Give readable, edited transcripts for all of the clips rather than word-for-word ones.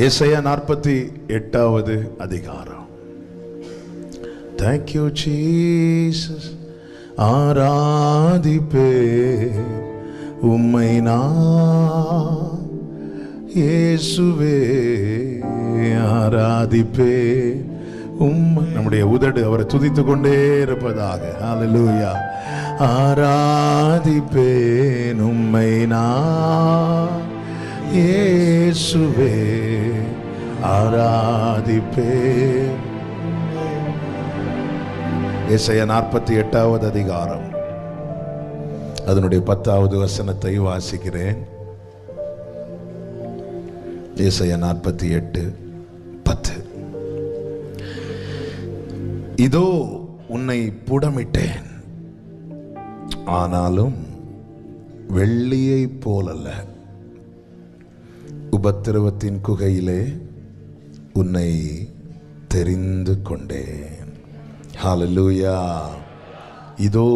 ஏசாயா 48வது அதிகாரம். Thank you Jesus. ஆராதிப்பே உம்மை நான் இயேசுவே, ஆராதிப்பே உம்மை. நம்முடைய உதடு அவரை துதித்து கொண்டே இருப்பதாக. ஹல்லேலூயா. ஆராதிப்பேன் உம்மை நான் இயேசுவே, ஆராதிப்பேன். ஏசாயா 48வது அதிகாரம் அதனுடைய 10வது வசனத்தை வாசிக்கிறேன். ஏசாயா 48:10. இதோ உன்னை புடமிட்டேன், ஆனாலும் வெள்ளியை போலல்ல, உபத்திரவத்தின் குகையிலே உன்னை தெரிந்து கொண்டேன். ஹல்லேலூயா. இதோ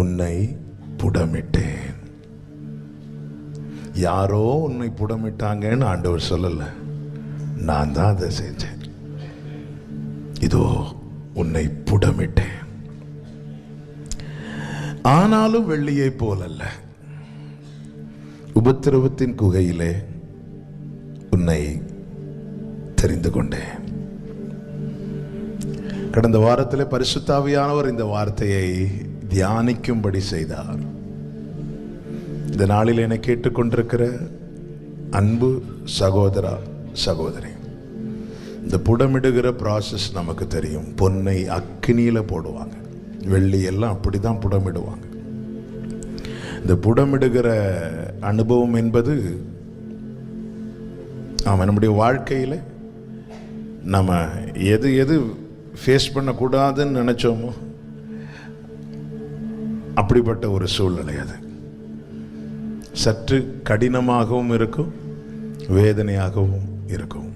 உன்னை புடமிட்டேன். யாரோ உன்னை புடமிட்டாங்கன்னு ஆண்டவர் சொல்லல, நான் தான் அதை செஞ்சேன். இதோ உன்னை புடமிட்டேன், ஆனாலும் வெள்ளியை போலல்ல, உபத்திரவத்தின் குகையிலே உன்னை தெரிந்து கொண்டேன். கடந்த வாரத்திலே பரிசுத்த ஆவியானவர் இந்த வார்த்தையை தியானிக்கும்படி செய்தார். இந்த நாளில் என்னை கேட்டுக்கொண்டிருக்கிற அன்பு சகோதரா சகோதரி, இந்த புடமிடுகிற ப்ராசஸ் நமக்கு தெரியும். பொன்னை அக்கினியில போடுவாங்க, வெள்ளி எல்லாம் அப்படிதான் புடமிடுவாங்க. இந்த புடமிடுகிற அனுபவம் என்பது நம்முடைய வாழ்க்கையில் நம்ம எது எது ஃபேஸ் பண்ணக்கூடாதுன்னு நினைச்சோமோ அப்படிப்பட்ட ஒரு சூழ்நிலை. அது சற்று கடினமாகவும் இருக்கும், வேதனையாகவும் இருக்கும்.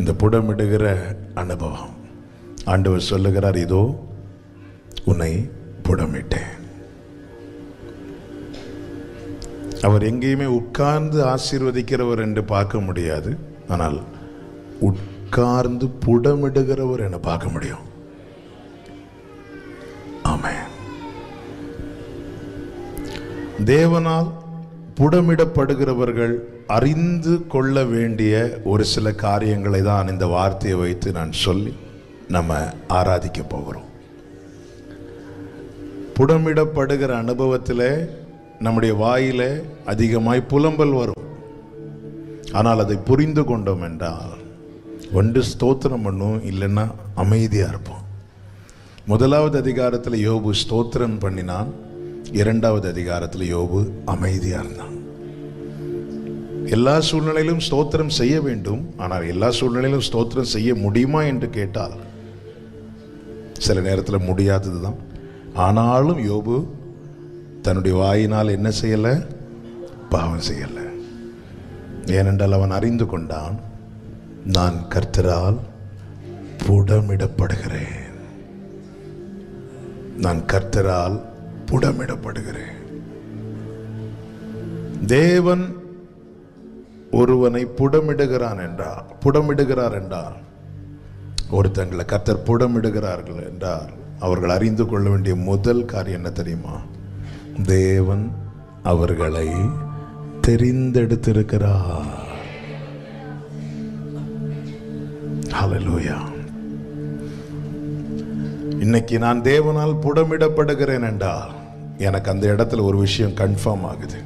இந்த புடமிடுகிற அனுபவம், ஆண்டவர் சொல்லுகிறார், இதோ உன்னை புடமிட்டேன். அவர் எங்கேயுமே உட்கார்ந்து ஆசீர்வதிக்கிறவர் என்று பார்க்க முடியாது, ஆனால் உட்கார்ந்து புடமிடுகிறவர் என பார்க்க முடியும். ஆமென். தேவனால் புடமிடப்படுகிறவர்கள் அறிந்து கொள்ள வேண்டிய ஒரு சில காரியங்களை தான் இந்த வார்த்தையை வைத்து நான் சொல்லி நம்ம ஆராதிக்க போகிறோம். புடமிடப்படுகிற அனுபவத்தில் நம்முடைய வாயில அதிகமாய் புலம்பல் வரும். ஆனால் அதை புரிந்து கொண்டோம் என்றால் ஒன்று ஸ்தோத்திரம் பண்ணும், இல்லைன்னா அமைதியா இருப்போம். 1வது அதிகாரத்தில் யோபு ஸ்தோத்திரம் பண்ணினான், 2வது அதிகாரத்தில் யோபு அமைதியா இருந்தான். எல்லா சூழ்நிலையிலும் ஸ்தோத்திரம் செய்ய வேண்டும், ஆனால் எல்லா சூழ்நிலையிலும் ஸ்தோத்திரம் செய்ய முடியுமா என்று கேட்டால் சில நேரத்தில் முடியாததுதான். ஆனாலும் யோபு தன்னுடைய வாயினால் என்ன செய்யல? பாவம் செய்யல. ஏனென்றால் அவன் அறிந்து கொண்டான், நான் கர்த்தரால் புடமிடப்படுகிறேன், நான் கர்த்தரால் புடமிடப்படுகிறேன். தேவன் ஒருவனை புடமிடுகிறார் என்றால் ஒருத்தங்களை கர்த்தர் புடமிடுகிறார்கள் என்றால் அவர்கள் அறிந்து கொள்ள வேண்டிய முதல் காரியம் என்ன தெரியுமா? தேவன் அவர்களை தெரிந்தெடுத்திருக்கிறார். ஹல்லேலூயா. இன்னைக்கு நான் தேவனால் புடமிடப்படுகிறேன் என்றால் எனக்கு அந்த இடத்துல ஒரு விஷயம் கன்ஃபார்ம் ஆகுது.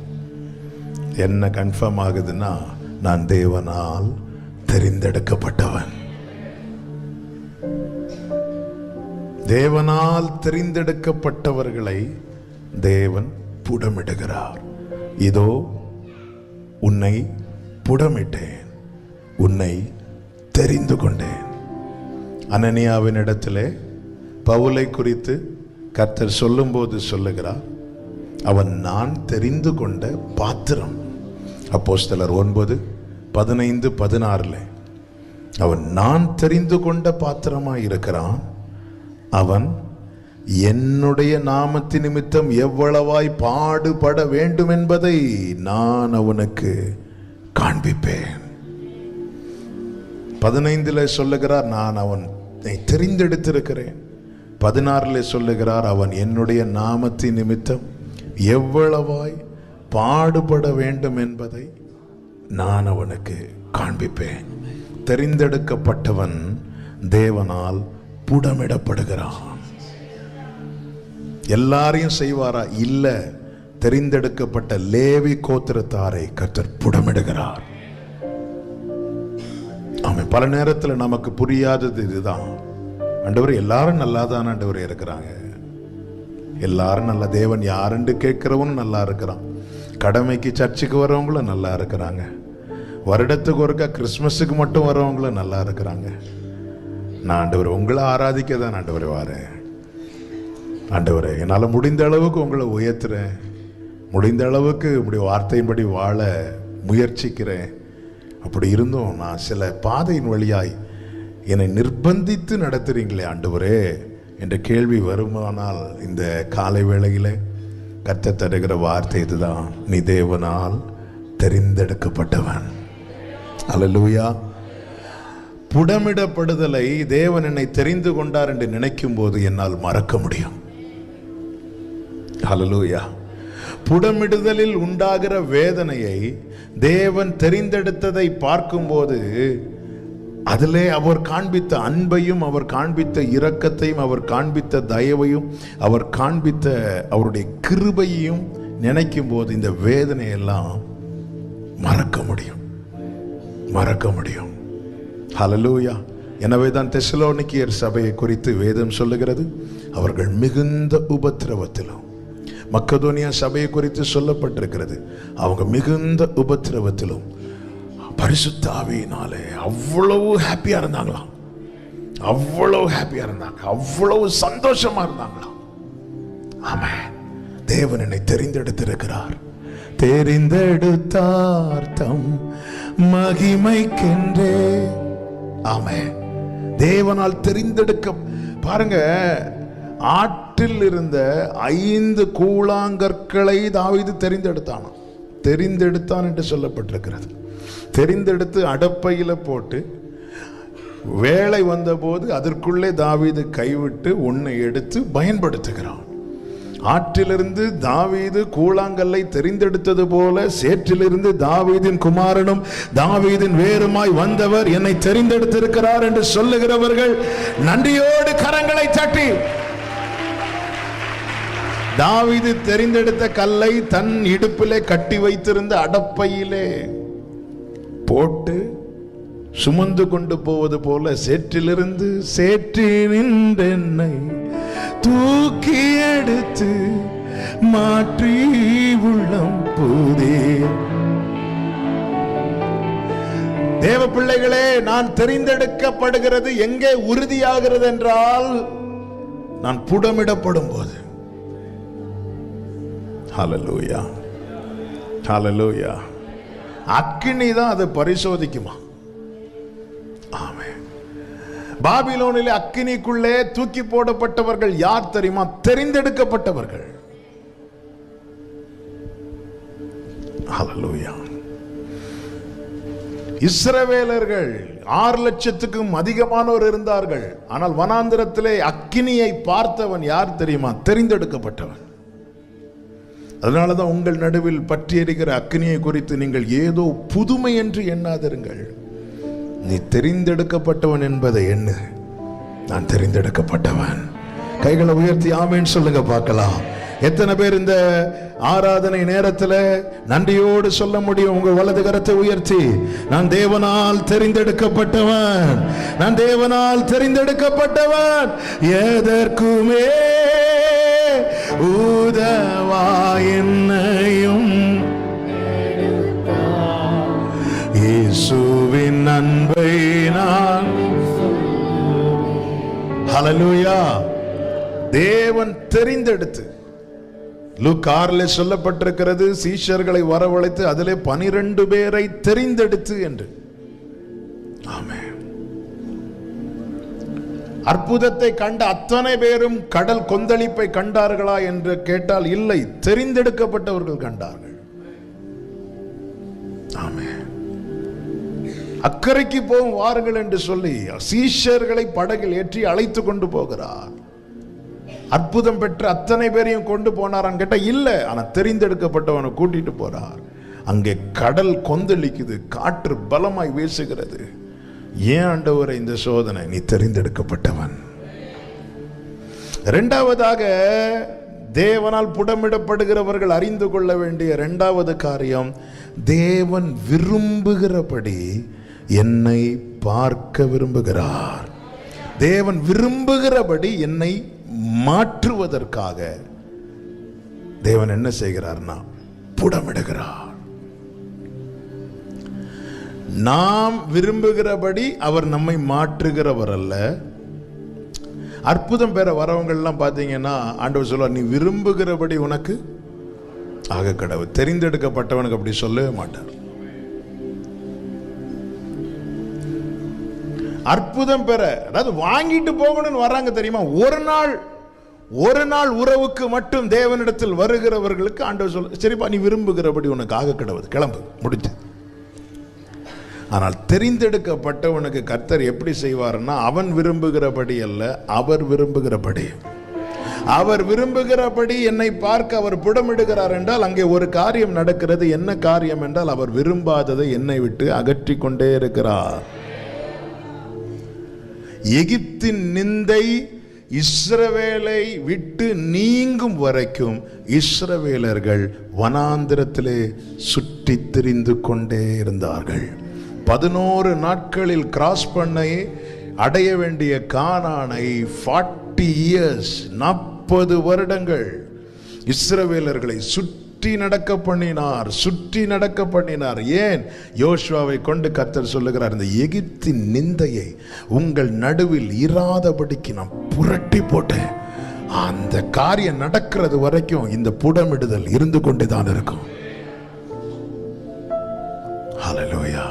என்ன கன்ஃபார்ம் ஆகுதுன்னா, நான் தேவனால் தெரிந்தெடுக்கப்பட்டவன். தேவனால் தெரிந்தெடுக்கப்பட்டவர்களை தேவன் புடமிடுகிறார். இதோ உன்னை புடமிட்டேன், உன்னை தெரிந்து கொண்டேன். அனனியாவின் இடத்திலே பவுலை குறித்து கர்த்தர் சொல்லும்போது சொல்லுகிறார், அவன் நான் தெரிந்து கொண்ட பாத்திரம். அப்போஸ்தலர் 9:15-16 அவன் நான் தெரிந்து கொண்ட பாத்திரமாய் இருக்கிறான். அவன் என்னுடைய நாமத்தின் நிமித்தம் எவ்வளவாய் பாடுபட வேண்டும் என்பதை நான் அவனுக்கு காண்பிப்பேன். 15 சொல்லுகிறார், நான் அவனை தெரிந்தெடுத்திருக்கிறேன். 16 சொல்லுகிறார், அவன் என்னுடைய நாமத்தின் நிமித்தம் எவ்வளவாய் பாடுபட வேண்டும் என்பதை நான் அவனுக்கு காண்பிப்பேன். தெரிந்தெடுக்கப்பட்டவன் தேவனால் புடமிடப்படுகிறான். எல்லாரையும் செய்வாரா? இல்ல. தெரிந்தெடுக்கப்பட்ட லேவி கோத்திரத்தாரை கர்த்தர் புடமிடுகிறார். ஆமென். பல நேரத்தில் நமக்கு புரியாதது இதுதான். ஆண்டவர் எல்லாரும் நல்லா தான் ஆண்டவர் இருக்கிறாங்க, எல்லாரும் நல்ல தேவன் யாருன்னு கேட்கிறவனும் நல்லா இருக்கிறான், கடமைக்கு சர்ச்சுக்கு வரவங்களும் நல்லா இருக்கிறாங்க, வருடத்துக்கு ஒருக்கா கிறிஸ்மஸுக்கு மட்டும் வரவங்களும் நல்லா இருக்கிறாங்க. நான் ஆண்டவர் உங்களை ஆராதிக்க தான் ஆண்டவர் வரேன். ஆண்டவரே, என்னால் முடிந்த அளவுக்கு உங்களை உயர்த்துறேன், முடிந்த அளவுக்கு உங்களுடைய வார்த்தையின்படி வாழ முயற்சிக்கிறேன். அப்படி இருந்தும் நான் சில பாதையின் வழியாய் என்னை நிர்பந்தித்து நடத்துறீங்களே ஆண்டவரே என்ற கேள்வி வருமானால், இந்த காலை வேளையில் கர்த்தர் தருகிற வார்த்தை இதுதான்: நீ தேவனால் தெரிந்தெடுக்கப்பட்டவன். அல்லேலூயா. புடமிடப்படுதலை தேவன் என்னை தெரிந்து கொண்டார் என்று நினைக்கும் போது என்னால் மறக்க முடியும். அல்லேலூயா. புடமிடுதலில் உண்டாகிற வேதனையை தேவன் தெரிந்தெடுத்ததை பார்க்கும்போது அதிலே அவர் காண்பித்த அன்பையும், அவர் காண்பித்த இரக்கத்தையும், அவர் காண்பித்த தயவையும், அவர் காண்பித்த அவருடைய கிருபையையும் நினைக்கும் போது இந்த வேதனையெல்லாம் மறக்க முடியும், மறக்க முடியும். ஹல்லேலூயா. எனவே தான் தெசலோனிக்கேயர் சபையை குறித்து வேதம் சொல்லுகிறது, அவர்கள் மிகுந்த உபத்திரவத்திலும். மக்கதோனியா சபையை குறித்து சொல்லப்பட்டிருக்கிறது, அவங்க மிகுந்த உபத்திரவத்திலும் பரிசுத்த ஆவியினாலே அவ்வளவு ஹாப்பியா இருந்தாங்களாம், அவ்வளவு ஹாப்பியா இருந்தாங்க, அவ்வளவு சந்தோஷமா இருந்தாங்களாம். ஆமென். தேவன் என்னை தெரிந்தெடுத்திருக்கிறார், தெரிந்தெடுத்தார் தம் மகிமைக்கென்றே. ஆமென். தேவனால் தெரிந்தெடுக்க பாருங்க, ஆற்றில் இருந்த 5 கூழாங்கற்களை தாவீது தெரிந்தெடுத்தான். தெரிந்தெடுத்தான் என்று சொல்லப்பட்டிருக்கிறது. தெரிந்தெடுத்து அடப்பையில போட்டு வேலை வந்தபோது அதற்குள்ளே தாவீது கைவிட்டு ஒன்னை எடுத்து பயன்படுத்துகிறான். ஆற்றிலிருந்து தாவீது கூழாங்கல்லை தெரிந்தெடுத்தது போல சேற்றிலிருந்து தாவீதின் குமாரனும் தாவீதின் வேறுமாய் வந்தவர் என்னை தெரிந்தெடுத்திருக்கிறார் என்று சொல்லுகிறவர்கள் நன்றியோடு கரங்களை தட்டி, தாவீது தெரிந்தெடுத்த கல்லை தன் இடுப்பிலே கட்டி வைத்திருந்த அடப்பையிலே போட்டு சுமந்து கொண்டு போவது போல சேற்றிலிருந்து சேற்றினின்று என்னை தூக்கி எடுத்து மாற்றி உள்ளம் புதே. தேவ பிள்ளைகளே, நான் தெரிந்தெடுக்கப்படுகிறது எங்கே உறுதியாகிறது என்றால், நான் புடமிடப்படும் போது. ஹல்லேலூயா, ஹல்லேலூயா. அக்கினி தான் அதை பரிசோதிக்குமா? ஆமென். பாபிலோனிலே அக்கினிக்குள்ளே தூக்கி போடப்பட்டவர்கள் யார் தெரியுமா? தெரிந்தெடுக்கப்பட்டவர்கள். ஹல்லேலூயா. இஸ்ரவேலர்கள் 6 லட்சத்துக்கும் அதிகமானோர் இருந்தார்கள். ஆனால் வனாந்திரத்திலே அக்கினியை பார்த்தவன் யார் தெரியுமா? தெரிந்தெடுக்கப்பட்டவன். அதனாலதான் உங்கள் நடுவில் பற்றி எரிகிற அக்கினியை குறித்து நீங்கள் ஏதோ புதுமை என்று எண்ணாதிருங்கள். நீ தெரிந்தெடுக்கப்பட்டவன் என்பதை எண்ணு. நான் தெரிந்தெடுக்கப்பட்டவன். கைகளை உயர்த்தி ஆமென் சொல்லுங்க பார்க்கலாம். எத்தனை பேர் இந்த ஆராதனை நேரத்தில் நன்றியோடு சொல்ல முடியும்? உங்கள் வலது கரத்தை உயர்த்தி, நான் தேவனால் தெரிந்தெடுக்கப்பட்டவன், நான் தேவனால் தெரிந்தெடுக்கப்பட்டவன், எதற்குமே உதவா என்னையும் இயேசுவின் அன்பை நான். ஹல்லேலூயா. தேவன் தெரிந்தெடுத்து, லூக்கா 6 சொல்லப்பட்டிருக்கிறது, சீஷர்களை வரவழைத்து அதிலே 12 பேரை தெரிந்தெடுத்து என்று. ஆமென். அற்புதத்தை கண்ட அத்தனை பேரும் கடல் கொந்தளிப்பை கண்டார்களா என்று கேட்டால் இல்லை, தெரிந்தெடுக்கப்பட்டவர்கள் கண்டார்கள். ஆமென். அக்கறைக்கு போகும் வாருங்கள் என்று சொல்லி சீஷர்களை படகில் ஏற்றி அழைத்து கொண்டு போகிறார். அற்புதம் பெற்ற அத்தனை பேரையும் கொண்டு போனாரான்னு கேட்டா இல்ல, ஆனா தெரிந்தெடுக்கப்பட்டவனை கூட்டிட்டு போறார். அங்கே கடல் கொந்தளிக்குது, காற்று பலமாய் வீசுகிறது. ஏன் ஆண்டவரே இந்த சோதனை? நீ தெரிந்தெடுக்கப்பட்டவன். இரண்டாவதாக, தேவனால் புடமிடப்படுகிறவர்கள் அறிந்து கொள்ள வேண்டிய இரண்டாவது காரியம், தேவன் விரும்புகிறபடி என்னை பார்க்க விரும்புகிறார். தேவன் விரும்புகிறபடி என்னை மாற்றுவதற்காக தேவன் என்ன செய்கிறார்னா புடமிடுகிறார். நாம் விரும்புகிறபடி அவர் நம்மை மாற்றுகிறவர் அல்ல. அற்புதம் பெற வரவங்கள்லாம் பார்த்தீங்கன்னா ஆண்டவர் சொல்லுவார், நீ விரும்புகிறபடி உனக்கு ஆக கடவுள். தெரிந்தெடுக்கப்பட்டவனுக்கு அப்படி சொல்லவே மாட்டார். அற்புதம் பெற, அதாவது வாங்கிட்டு போகணும்னு வர்றாங்க தெரியுமா, ஒரு நாள் உறவுக்கு மட்டும் தேவனிடத்தில் வருகிறவர்களுக்கு ஆண்டவர் சொல்ல, சரிப்பா நீ விரும்புகிறபடி உனக்கு ஆக கடவுள், கிளம்பு, முடிஞ்சு. ஆனால் தெரிந்தெடுக்கப்பட்டவனுக்கு கர்த்தர் எப்படி செய்வார்னா, அவன் விரும்புகிறபடி அல்ல, அவர் விரும்புகிறபடி. அவர் விரும்புகிறபடி என்னை பார்க்க அவர் புடமிடுகிறார் என்றால் அங்கே ஒரு காரியம் நடக்கிறது. என்ன காரியம் என்றால், அவர் விரும்பாததை என்னை விட்டு அகற்றி கொண்டே இருக்கிறார். எகிப்தின் நிந்தை இஸ்ரவேலை விட்டு நீங்கும் வரைக்கும் இஸ்ரவேலர்கள் வனாந்திரத்திலே சுற்றி திரிந்து கொண்டே இருந்தார்கள். 11 நாட்களில் கிராஸ் பண்ண அடைய வேண்டிய கானானை 40 இயர்ஸ் 40 வருடங்கள் இஸ்ரவேலர்களை சுற்றி நடக்க பண்ணினார். ஏன்? யோசுவாவை கொண்டு கர்த்தர் சொல்லுகிறார், இந்த எகிப்தின் நிந்தையை உங்கள் நடுவில் இராதபடிக்கு நான் புரட்டி போட்டேன். அந்த காரியம் நடக்கிறது வரைக்கும் இந்த புடமிடுதல் இருந்து கொண்டுதான் இருக்கும். ஹல்லேலூயா.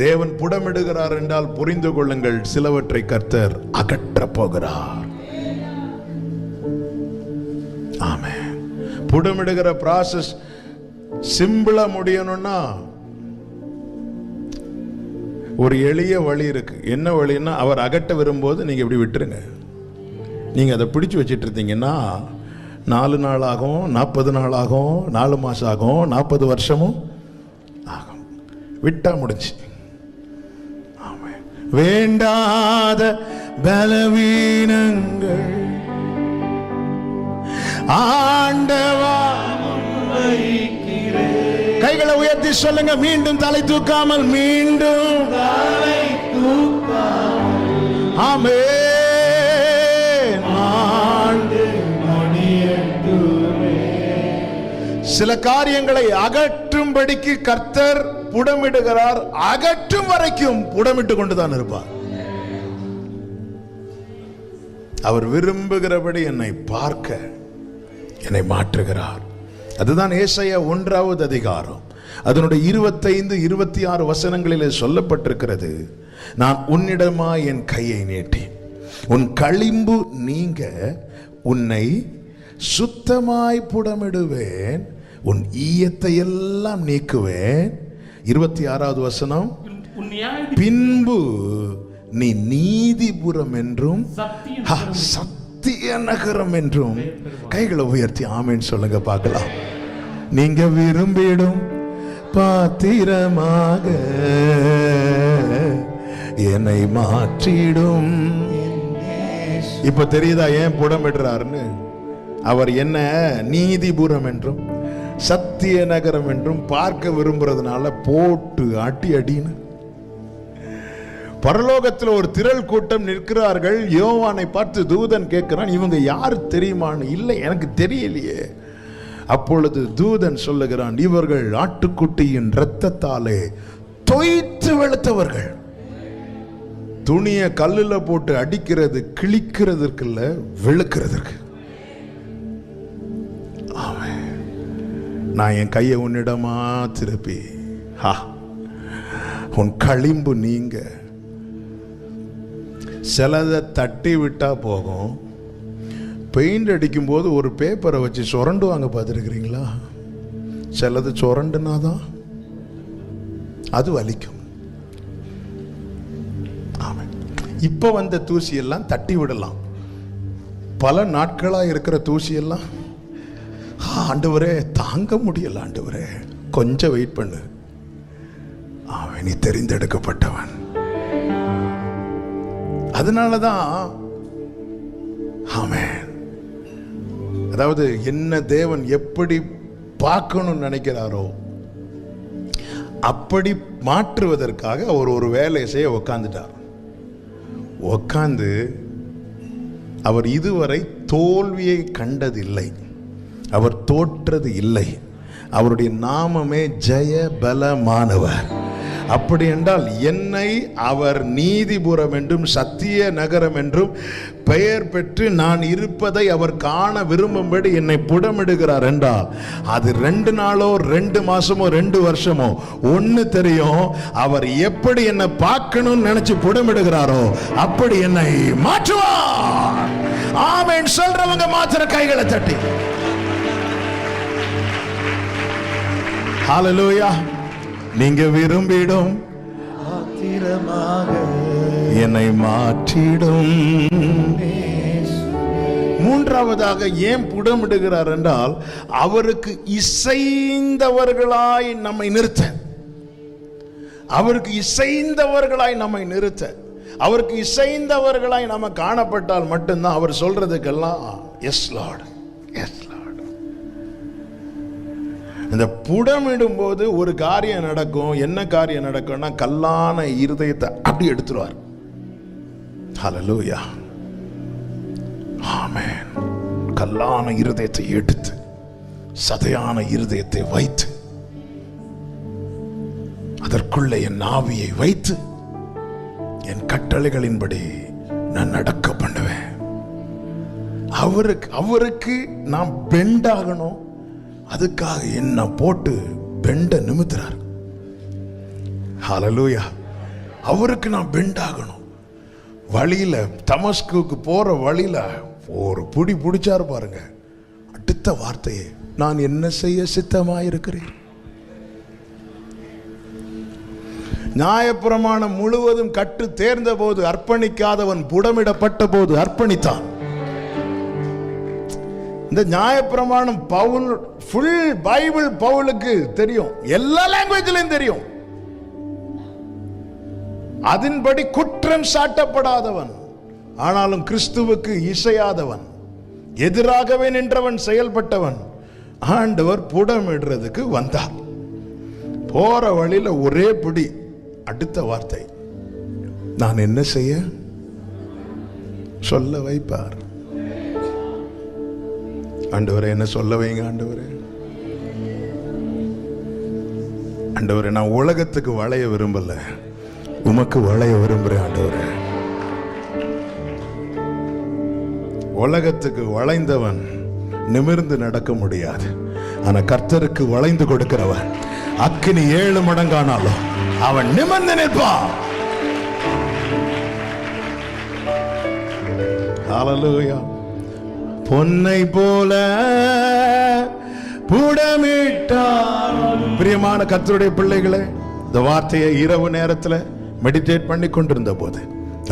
தேவன் புடமிடுகிறார் என்றால் புரிந்து கொள்ளுங்கள், சிலவற்றை கர்த்தர் அகற்ற போகிறார். ஆமென். புடமிடுகிற ப்ராசஸ் சிம்பிளா முடியணும்னா ஒரு எளிய வழி இருக்கு. என்ன வழின்னா, அவர் அகற்ற விரும்போது நீங்க இப்படி விட்டுருங்க. நீங்க அதை பிடிச்சு வச்சிட்டு இருந்தீங்கன்னா 4 நாள் ஆகும், 40 நாள் ஆகும், 4 மாசம் ஆகும், 40 வருஷமும் ஆகும். விட்டா முடிஞ்சு. வேண்டாத பலவீனங்கள் ஆண்டவா, கைகளை உயர்த்தி சொல்லுங்க, மீண்டும் தலை தூக்காமல், மீண்டும் தலை தூக்காமல். ஆமென். ஆண்டு முடியட்டுமே. சில காரியங்களை அகற்றும்படிக்கு கர்த்தர் புடமிடுகிறார். அகற்றும் வரைக்கும் புடமிட்டு கொண்டுதான் இருப்பார். அவர் விரும்புகிறபடி என்னை பார்க்க என்னை மாற்றுகிறார். அதுதான் ஏசாயா 1வது அதிகாரம் அதனுடைய 25, 26 வசனங்களிலே சொல்லப்பட்டிருக்கிறது. நான் உன்னிடமாய் என் கையை நீட்டி உன் களிம்பு நீங்க உன்னை சுத்தமாய் புடமிடுவேன், உன் ஈயத்தை எல்லாம் நீக்குவேன். 26வது வசனம், பின்பு நீ நீதிபுரம் என்றும் சத்திய நகரம் என்றும். கைகளை உயர்த்தி ஆமென் சொல்லுங்க பார்க்கலாம். நீங்க விரும்பிடும் பாத்திரமாக என்னை மாற்றிடும். இப்ப தெரியுதா ஏன் புடமிடுறாருன்னு? அவர் என்ன நீதிபுரம் என்றும் சத்திய நகரம் என்றும் பார்க்க விரும்புறதுனால போட்டு அடின்னு. பரலோகத்தில் ஒரு திரள் கூட்டம் நிற்கிறார்கள். யோவானை பார்த்து தூதன் கேட்கிறான், இவங்க யாரு தெரியுமான்னு. இல்லை, எனக்கு தெரியலையே. அப்பொழுது தூதன் சொல்லுகிறான், இவர்கள் ஆட்டுக்குட்டியின் இரத்தத்தாலே தோய்த்து வெளுத்தவர்கள். துணிய கல்லுல போட்டு அடிக்கிறது கிழிக்கிறதுக்கு இல்ல, வெளுக்கிறதுக்கு. நான் என் கையை உன்னிடமா திருப்பி உன் களிம்பு நீங்க. சிலதை தட்டி விட்டா போகும். பெயிண்ட் அடிக்கும் போது ஒரு பேப்பரை வச்சு சுரண்டுவாங்க, பார்த்துருக்கிறீங்களா? சிலது சுரண்டுனாதான் அது வலிக்கும். இப்ப வந்த தூசியெல்லாம் தட்டி விடலாம். பல நாட்களா இருக்கிற தூசியெல்லாம் ஆண்டவரே தாங்க முடியல, ஆண்டவரே கொஞ்சம் வெயிட் பண்ணு, அவன் நீ தெரிந்தெடுக்கப்பட்டவன். அதனாலதான் ஆமென். அதாவது என்ன தேவன் எப்படி பார்க்கணும்னு நினைக்கிறாரோ அப்படி மாற்றுவதற்காக அவர் ஒரு வேலையை செய்ய உக்காந்துட்டார். உக்காந்து அவர் இதுவரை தோல்வியை கண்டதில்லை, அவர் தோற்றது இல்லை. அவருடைய நாமமே ஜெய பலமானவர். அப்படி என்றால் என்னை அவர் நீதிபுரம் என்றும் சத்திய நகரம் என்றும் பெயர் பெற்று நான் இருப்பதை அவர் காண விரும்பும்படி என்னை புடமிடுகிறார் என்றால் அது 2 நாளோ 2 மாசமோ 2 வருஷமோ ஒன்னு தெரியும், அவர் எப்படி என்னை பார்க்கணும்னு நினைச்சு புடமிடுகிறாரோ அப்படி என்னை மாற்றுவார். ஆமென் சொல்றவங்க மாத்திர கைகளை தட்டி ஹல்லேலூயா. நீங்க விரும்பிடும் என்னை மாற்றிடும். மூன்றாவதாக ஏன் புடமிடுகிறார் என்றால் அவருக்கு இசைந்தவர்களாய் நம்மை நிறுத்த, அவருக்கு இசைந்தவர்களாய் நம்மை நிறுத்த, அவருக்கு இசைந்தவர்களாய் நம்ம காணப்பட்டால் மட்டும்தான் அவர் சொல்றதுக்கெல்லாம் எஸ் லார்ட், எஸ் லார்ட். இந்த புடமிடும் போது ஒரு காரியம் நடக்கும். என்ன காரியம் நடக்கும்னா கல்லான இருதயத்தை அப்படி எடுத்துருவார். ஹல்லேலூயா, ஆமென். கல்லான இருதயத்தை எடுத்து சதையான இருதயத்தை வைத்து அதற்குள்ளே என் ஆவியை வைத்து என் கட்டளைகளின்படி நான் நடக்க பண்ணுவேன். அவருக்கு நான் பெண்டாகணும், அதுக்காக என்ன போட்டு பெண்ட நிமித்துறார். ஹல்லேலூயா. அவருக்கு நான் பெண்டாகணும். வழியில தமஸ்குக்கு போற வழியில ஒரு புடி புடிச்சாரு பாருங்க, அடுத்த வார்த்தையே நான் என்ன செய்ய சித்தமாயிருக்கிறேன். நியாயப்பிரமாணம் முழுவதும் கற்று தேர்ந்த போது அர்ப்பணிக்காதவன் புடமிடப்பட்ட போது அர்ப்பணித்தான். இந்த நியாயப்பிரமாணம் பவுல் ஃபுல் பைபிள் பவுலுக்கு தெரியும், எல்லா லாங்குவேஜ்லயும் தெரியும். அதன்படி குற்றம் சாட்டப்படாதவன், ஆனாலும் கிறிஸ்துவுக்கு இசையாதவன், எதிராகவே நின்றவன், செயல்பட்டவன். ஆண்டவர் புடமிடுறதுக்கு வந்தார். போற வழியில ஒரே பிடி, அடுத்த வார்த்தை நான் என்ன செய்ய சொல்ல வைப்பார். ஆண்டவரே என்ன சொல்ல வைங்க ஆண்டவரே. ஆண்டவரே நான் உலகத்துக்கு வளைய விரும்பல, உமக்கு வளைய விரும்புறேன் ஆண்டவரே. உலகத்துக்கு வளைந்தவன் நிமிர்ந்து நடக்க முடியாது, ஆனா கர்த்தருக்கு வளைந்து கொடுக்கிறவன் அக்கினி 7 மடங்கானாலும் அவன் நிமிர்ந்து நிற்பான். ஹல்லேலூயா. பொன்னை போல புடமிட்டார். பிரியமான கர்த்தருடைய பிள்ளைகளே, இந்த வார்த்தையை இரவு நேரத்தில் மெடிடேட் பண்ணி கொண்டிருந்த போது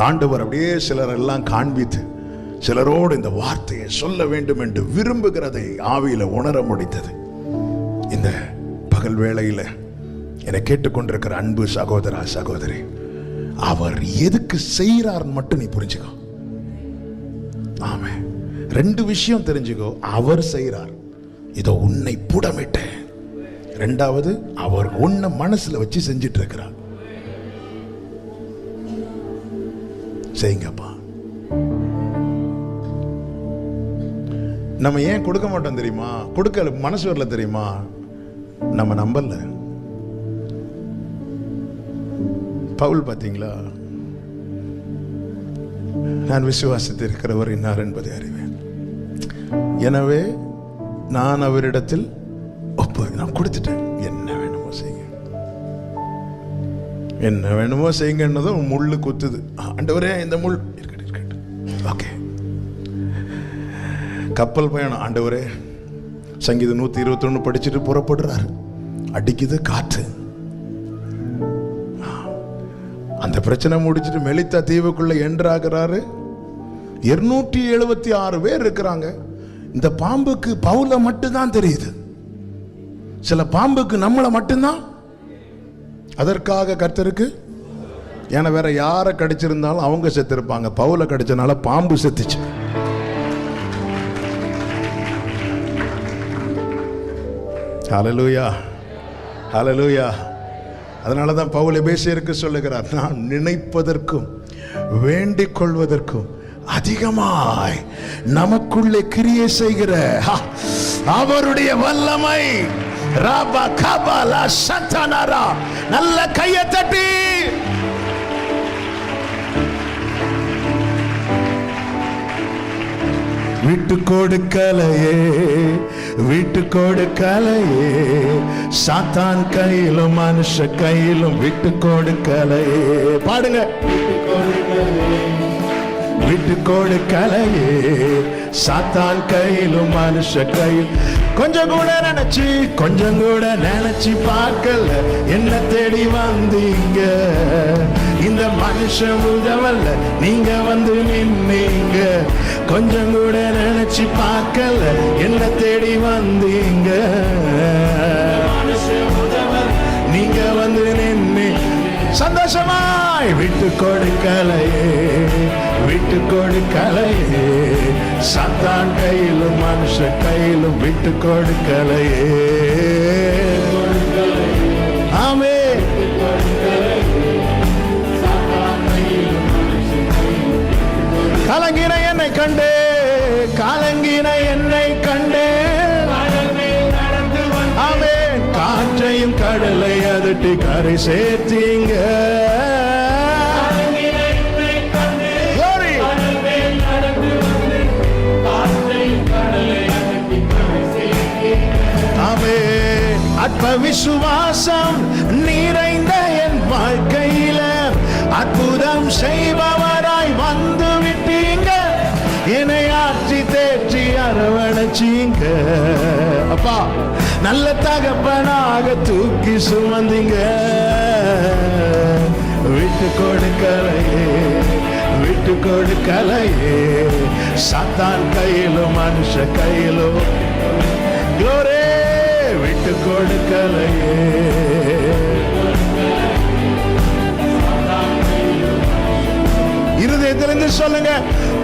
ஆண்டவர் அப்படியே சிலர் எல்லாம் காண்பித்து சிலரோடு இந்த வார்த்தையை சொல்ல வேண்டும் என்று விரும்புகிறதை ஆவியில உணர முடிந்தது. இந்த பகல் வேளையில என்னை கேட்டுக்கொண்டிருக்கிற அன்பு சகோதரா சகோதரி, அவர் எதுக்கு செய்கிறார் மட்டும் நீ புரிஞ்சுக்கோ. ஆமே, 2 விஷயம் தெரிஞ்சுக்கோ. அவர் செய்கிறார், இதோ உன்னை புடமிட்டேன். 2வது, அவர் உன்னை மனசுல வச்சு செஞ்சிட்டு இருக்கிறார். செய்யுங்கப்பா. நம்ம ஏன் கொடுக்க மாட்டோம் தெரியுமா? கொடுக்க மனசு வரல தெரியுமா? நம்ம நம்பல. பவுல் பாத்தீங்களா, நான் விசுவாசித்திருக்கிறவர் இன்னார் என்பதை அறிவேன், எனவே நான் அவரிடத்தில் நான் கொடுத்துட்டேன், என்ன வேணுமோ செய்யுங்க, என்ன வேணுமோ செய்யுங்கன்னதும் முள்ளு குத்துது. ஆண்டவரே இந்த முள் இருக்கட்டும். ஓகே, கப்பல் பயணம். ஆண்டவரே சங்கீதம் 121 படிச்சுட்டு புறப்படுறாரு. அடிக்குது காற்று. அந்த அந்த பிரச்சனை முடிச்சுட்டு மெலித்தா தீவுக்குள்ள என்றாகிறாரு. 276 பேர் இருக்கிறாங்க. இந்த பாம்புக்கு பவுல மட்டும்தான் தெரியுது. சில பாம்புக்கு நம்மளை மட்டும்தான். அதற்காக கர்த்தருக்கு, ஏன்னா வேற யாரை கடிச்சிருந்தாலும் அவங்க செத்திருப்பாங்க. பவுல கடிச்சனால பாம்பு செத்துச்சு. ஹல்லேலூயா, ஹல்லேலூயா. அதனாலதான் பவுல் எபேசியருக்கு சொல்லுகிறார், நான் நினைப்பதற்கும் வேண்டிக் கொள்வதற்கும் அதிகமாய் நமக்குள்ளே கிரியை செய்கிற அவருடைய வல்லமை. நல்ல கையை தட்டி விட்டு கொடுக்கலையே, விட்டு கொடுக்கலையே, சாத்தான் கையிலும் மனுஷ கையிலும் விட்டு கொடுக்கலையே. பாடுங்க. விட்டு கொடுக்கலையே, சாத்தான் கையிலும் மனுஷ கையில். கொஞ்சம் கூட நினைச்சு பார்க்கல என்ன தேடி வந்தீங்க. இந்த மனுஷன் உதவல்ல, நீங்க வந்து நின்னீங்க. கொஞ்சம் கூட நினைச்சு பார்க்கல என்ன தேடி வந்தீங்க. நீங்க வந்து நின்னு சந்தோஷமாய் விட்டு கொடுக்கலையே, விட்டு கொடுக்கலையே, சாத்தான் கையிலும் மனுஷ கையிலும் விட்டு கொடுக்கலையே. ஆமே. கலங்கின என்னை கண்டே, கலங்கின என்னை கண்டே. ஆமே. காற்றையும் கடலை அதட்டி கரை சேர்த்தீங்க. ஆமே. அற்ப விசுவாசம் நிறைந்த என் வாழ்க்கையில அற்புதம் செய்பவராய் வந்து விட்டீங்க. என்னை ஆற்றி தேற்றி அரவணைச்சீங்க. அப்பா, நல்ல தகப்பனாக தூக்கி சுமந்தீங்க. விட்டு கொடுக்கலையே, விட்டு கொடுக்கலையே, சாத்தான் கையிலும் மனுஷ கையிலும். க்ளோரி. விட்டு கொடுக்கலையே. இருதயத்திலிருந்து சொல்லுங்க,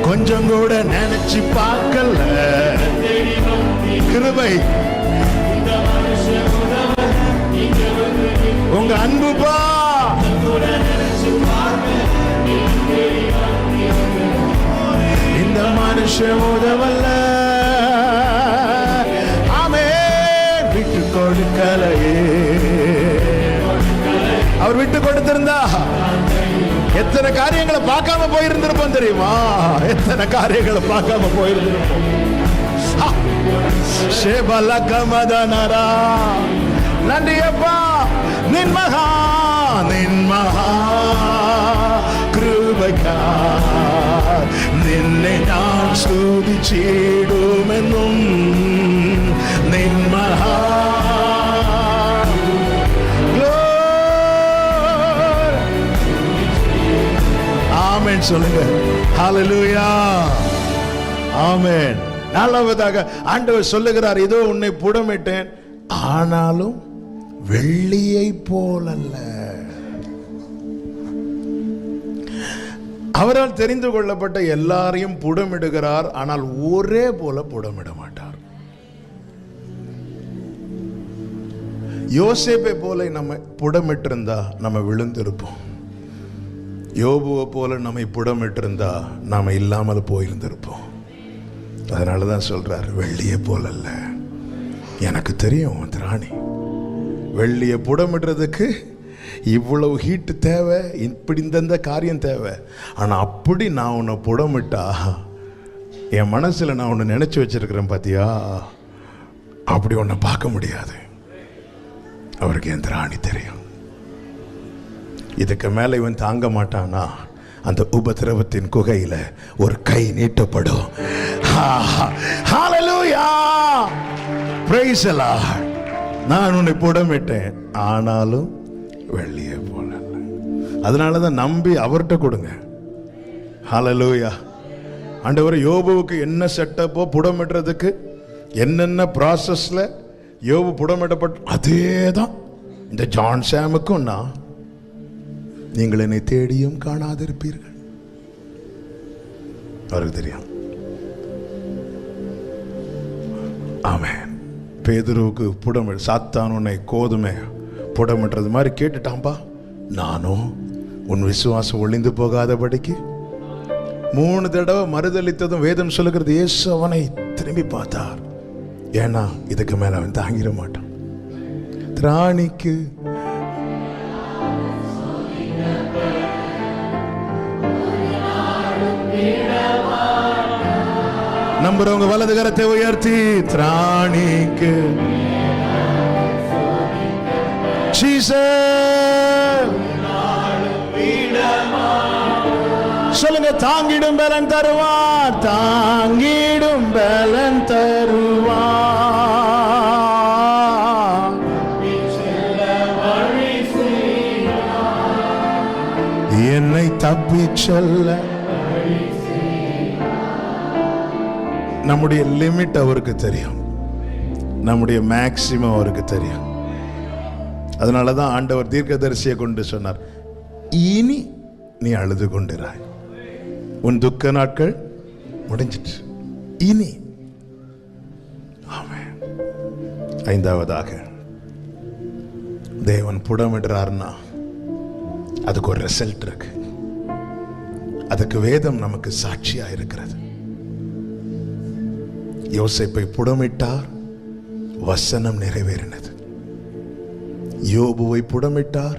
கொஞ்சம் கூட நினைச்சு பார்க்கல கிருபை உங்க அன்புப்பா. இந்த மனுஷன் உதவல்ல. ஆமே. விட்டு கொடுக்கலையே. அவர் விட்டு கொடுத்திருந்தா எத்தனை காரியங்களை பார்க்காம போயிருந்திருப்போம் தெரியுமா? எத்தனை காரியங்களை பார்க்காம போயிருந்திருப்போம். நன்றி அப்பா. நின்மகா நின்மகா கிருபைக்கா നിന്നെ ഞാൻ സ്തുതിച്ചിടുമെന്നും നിന്മഹാ ஆமென் சொல்லுங்க. ஹல்லேலூயா. ஆமென். நாலாவதாக ஆண்டவர் சொல்லுகிறார், இதோ உன்னை புடமிட்டேன், ஆனாலும் வெள்ளியை போலல்ல. அவரால் தெரிந்து கொள்ளப்பட்ட எல்லாரையும் புடமிடுகிறார், ஆனால் ஒரே போல புடமிட மாட்டார். யோசேப்பை போல நம்ம புடமிட்டிருந்தா நம்ம விழுந்திருப்போம். யோபுவை போல நம்மை புடமிட்டிருந்தா நாம இல்லாமல் போயிருந்திருப்போம். அதனாலதான் சொல்றார், வெள்ளியை போலல்ல. எனக்கு தெரியும் திராணி, வெள்ளியை புடமிடுறதுக்கு இவ்வளவு ஹீட்டு தேவை, இப்படி இந்த காரியம் தேவை. ஆனால் அப்படி நான் உன்னை புடமிட்டா என் மனசில் நான் உன்னை நினச்சி வச்சிருக்கிறேன் பார்த்தியா, அப்படி உன்னை பார்க்க முடியாது. அவருக்கு என் திராணி தெரியும். இதுக்கு மேலே இவன் தாங்க மாட்டானா, அந்த உபத்திரவத்தின் குகையில் ஒரு கை நீட்டப்படும். ஹல்லேலூயா. Praise the Lord. நான் உன்னை புடமிட்டேன், ஆனாலும் வெள்ளியை போல. அதனாலதான் நம்பி அவர்கிட்ட கொடுங்க. ஹல்லேலூயா. ஆண்டவர் யோபுவுக்கு என்ன செட்டப்போ புடமிடுறதுக்கு என்னென்ன ப்ராசஸ்ல யோபு புடமிடப்பட்ட அதே தான் இந்த ஜான் சாமுக்கும். நான் நீங்கள் என்னை தேடியும் காணாதிருப்பீர்கள், அவருக்கு தெரியும். ஆமென். பேதுருவுக்கு புடமிட சாத்தான் உன்னை கோதுமை புடமிடுறது மாதிரி கேட்டுட்டான்பா, நானும் உன் விசுவாசம் ஒளிந்து போகாதபடிக்கு 3 தடவை மறுதளித்ததும் வேதம் சொல்லுகிறது இயேசு அவனை திரும்பி பார்த்தார். ஏன்னா இதுக்கு மேல அவன் தாங்கிட மாட்டான். திராணிக்கு நம்புறவங்க வலது கரத்தை உயர்த்தி திராணிக்கு சொல்லுங்க. தாங்கிடும் பலன் தருவார், தாங்கிடும் பலன் தருவார். என்னை தப்பி செல்ல நம்முடைய லிமிட் அவருக்கு தெரியும், நம்முடைய மேக்சிமம் அவருக்கு தெரியும். அதனாலதான் ஆண்டவர் தீர்க்கதரிசியை கொண்டு சொன்னார், இனி நீ அழுது கொண்டிராய், உன் துக்க நாட்கள் முடிஞ்சிட்டு இனி. ஆமென். 5வதாக தேவன் புடமிடுறார்னா அதுக்கு ஒரு ரிசல்ட் இருக்கு. அதுக்கு வேதம் நமக்கு சாட்சியா இருக்கிறது. யோசேப்பை புடமிட்டார், வசனம் நிறைவேறினது. யோபுவை புடமிட்டார்,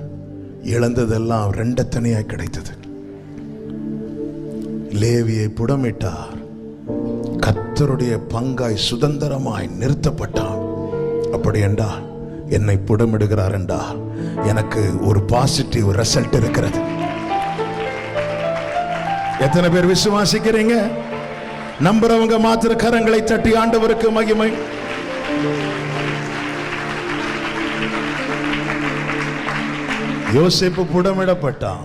இழந்ததெல்லாம் 2 தனியாய் கிடைத்தது. லேவியை புடமிட்டார், கர்த்தருடைய பங்காய் சுதந்திரமாய் நிறுத்தப்பட்டான். அப்படி என்றால் என்னை புடமிடுகிறார் என்றால் எனக்கு ஒரு பாசிட்டிவ் ரிசல்ட் இருக்கிறது. எத்தனை பேர் விசுவாசிக்கிறீங்க? நம்புறவங்க மாத்திர கரங்களை தட்டி ஆண்டவருக்கு மகிமை. யோசேப்பு புடமிடப்பட்டான்.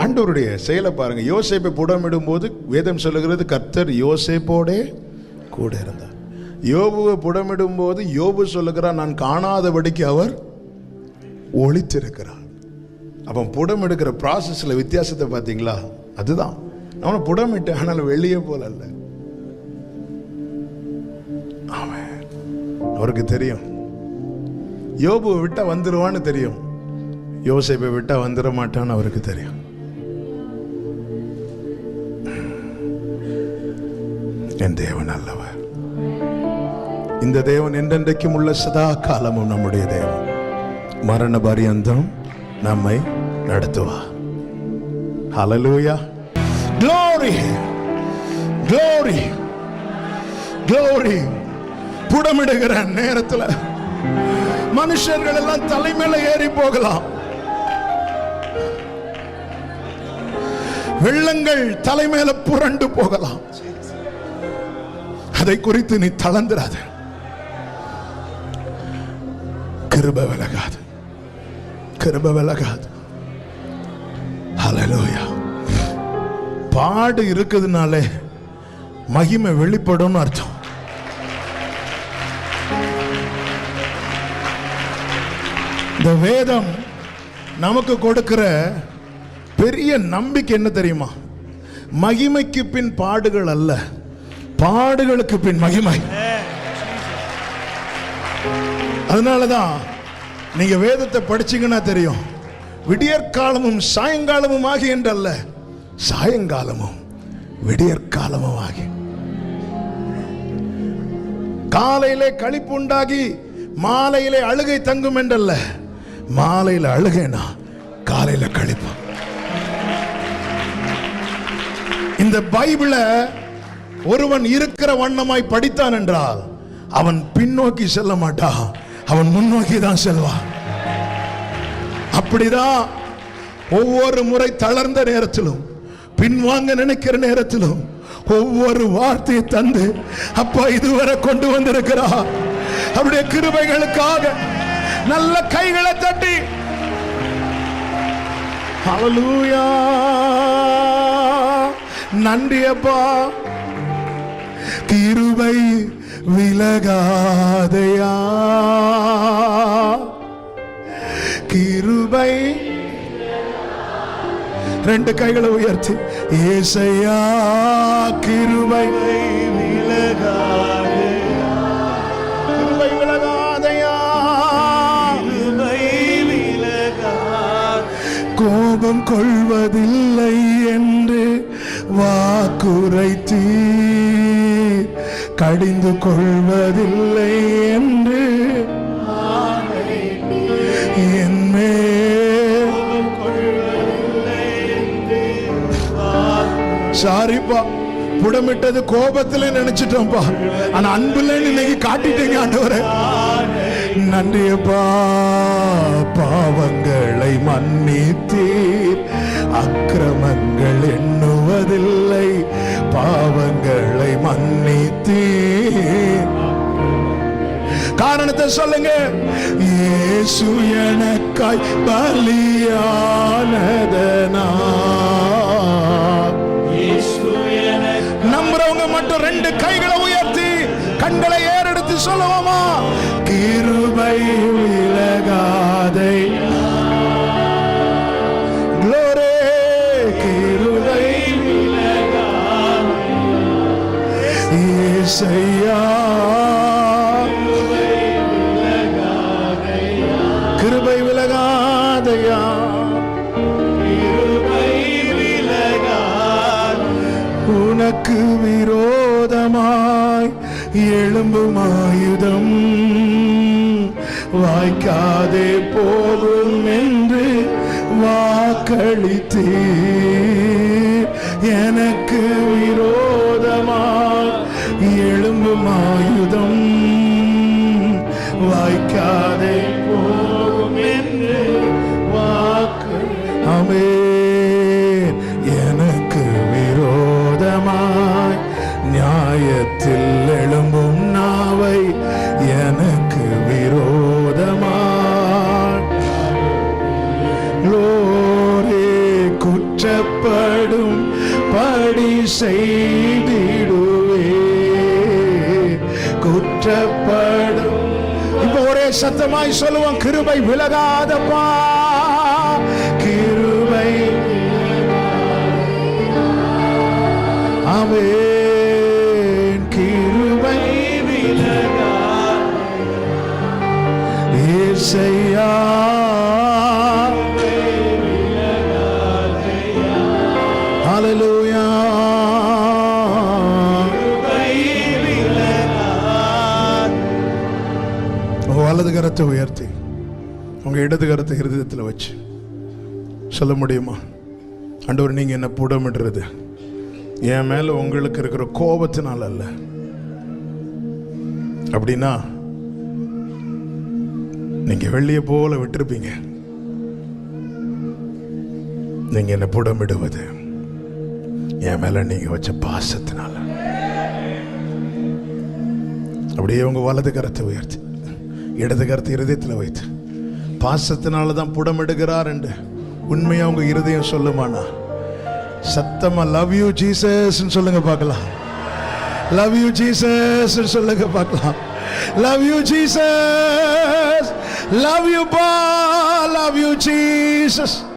ஆண்டவருடைய செயலை பாருங்க. யோசேப்பை புடமிடும் போது வேதம் சொல்லுகிறது கர்த்தர் யோசேப்போடே கூட இருந்தார். யோபுவை புடமிடும் போது யோபு சொல்லுகிறார், நான் காணாதபடிக்கு அவர் ஒளித்திருக்கிறார். அவன் புடமிடுகிற ப்ராசஸ்ல வித்தியாசத்தை பார்த்தீங்களா? அதுதான் அவனை புடமிட்டு, ஆனால் வெளியே போல அல்ல. அவருக்கு தெரியும் யோபுவை விட்டா வந்துருவான்னு தெரியும், யோசேப்பை விட்டா வந்துட மாட்டான்னு அவருக்கு தெரியும். என் தேவன் அல்லவர். இந்த தேவன் என்றென்றைக்கும் உள்ள சதா காலமும் நம்முடைய தேவன். மரண பரியந்தம் நம்மை நடத்துவார். ஹல்லேலூயா. Glory, glory, glory. புடமிடுகிற நேரத்தில் மனுஷர்கள் எல்லாம் தலைமையில ஏறி போகலாம், வெள்ளங்கள் தலைமையில புரண்டு போகலாம். அதை குறித்து நீ தளர்ந்திராத. கிருபை விலகாது, கிருபை விலகாது. ஹல்லேலூயா. பாடு இருக்குதுனாலே மகிமை வெளிப்படும் அர்த்தம். இந்த வேதம் நமக்கு கொடுக்கிற பெரிய நம்பிக்கை என்ன தெரியுமா? மகிமைக்கு பின் பாடுகள் அல்ல, பாடுகளுக்கு பின் மகிமை. அதனாலதான் நீங்க வேதத்தை படிச்சீங்கன்னா தெரியும், விடியற்காலமும் சாயங்காலமும் ஆகி என்றல்ல, சாயங்காலமும் விடியற்காலமும் ஆகி. காலையிலே களிப்பு உண்டாகி மாலையிலே அழுகை தங்கும் என்றல்ல, மாலையில அழுகைனா காலையில களிப்பு. இந்த பைபிளை ஒருவன் இருக்கிற வண்ணமாய் படித்தான் என்றால் அவன் பின்னோக்கி செல்ல மாட்டான், அவன் முன்னோக்கி தான் செல்வான். அப்படிதான் ஒவ்வொரு முறை தளர்ந்த நேரத்திலும் பின்வாங்க நினைக்கிற நேரத்திலும் ஒவ்வொரு வார்த்தையை தந்து அப்பா இதுவரை கொண்டு வந்திருக்கிறார். அவருடைய கிருபைகளுக்காக நல்ல கைகளை தட்டி ஹல்லேலூயா. நன்றி அப்பா. கிருபை விலகாதையா, கிருபை. ரெண்டு கைகளை உயர்த்தி ஏசையா கிருபை விலகாதையா, கிருபை விலகாதையா, கிருபை விலகாத. கோபம் கொள்வதில்லை என்று வாக்குரைத்தீ, கடிந்து கொள்வதில்லை என்று சாரிப்பா. புடமிட்டது கோபத்துல நினைச்சிட்டோம்ப்பா, ஆனா அன்புல இன்னைக்கு காட்டிட்டீங்க ஆண்டவரே. நன்றியப்பா. பாவங்களை மன்னித்தீர், அக்கிரமங்கள் எண்ணுவதில்லை, பாவங்களை மன்னித்தீர். காரணத்தை சொல்லுங்க. இயேசு எனக்காய் பலியானதனா. நம்புறவங்க மட்டும் ரெண்டு கைகளை உயர்த்தி கண்களை ஏறெடுத்து சொல்லுவோமா? கிருபை விலகாதை. க்ளோரி. கிருபை விலகாதை இயேசையா, கிருபை விலகாதையா, உனக்கு விரோதமாய் எழும்பும் ஆயுதம் வாய்க்காதே போகும் என்று வாக்களித்தீர். எனக்கு விரோதமாய் எழும்பும் ஆயுதம் வாய்க்காதே போகும் என்று வாக்கு. ஆமென். எனக்கு விரோதமாய் நியாயத்தில் எழும்பும் நாவை, எனக்கு விரோதமாய் லோரே குற்றப்படும் படி செய்திடுவே, குற்றப்படும். இப்போ ஒரே சத்தமாய் சொல்லுவோம். கிருபை விலகாதப்பா, கிருபை. ஆமென். கிருபை விலகாதை இயேசையா, ஹல்லேலூயா. வலது கரத்தை உயர்த்தி உங்க இடது கரத்தை இருதயத்தில் வச்சு சொல்ல முடியுமா? ஆண்டவர், நீங்க என்ன புடமிடுறது என் மேல உங்களுக்கு இருக்கிற கோபத்தினால அல்ல. அப்படின்னா நீங்க வெள்ளிய போல விட்டிருப்பீங்க. நீங்க என்ன புடமிடுவது என் மேல நீங்க வச்ச பாசத்தினால. அப்படியே உங்க வலது கரத்தை உயர்த்தி இடது கரத்தை இருதயத்தில் வைத்து பாசத்தினால தான் புடமிடுகிறார் என்று உண்மையா உங்க இருதயம் சொல்லுமானா? சத்தமா லவ் யூ ஜீசஸ் சொல்லுங்க பார்க்கலாம். லவ் யூ ஜீசஸ் சொல்லுங்க பார்க்கலாம். Love you Jesus, love you பா, லவ் யூ ஜீசஸ்.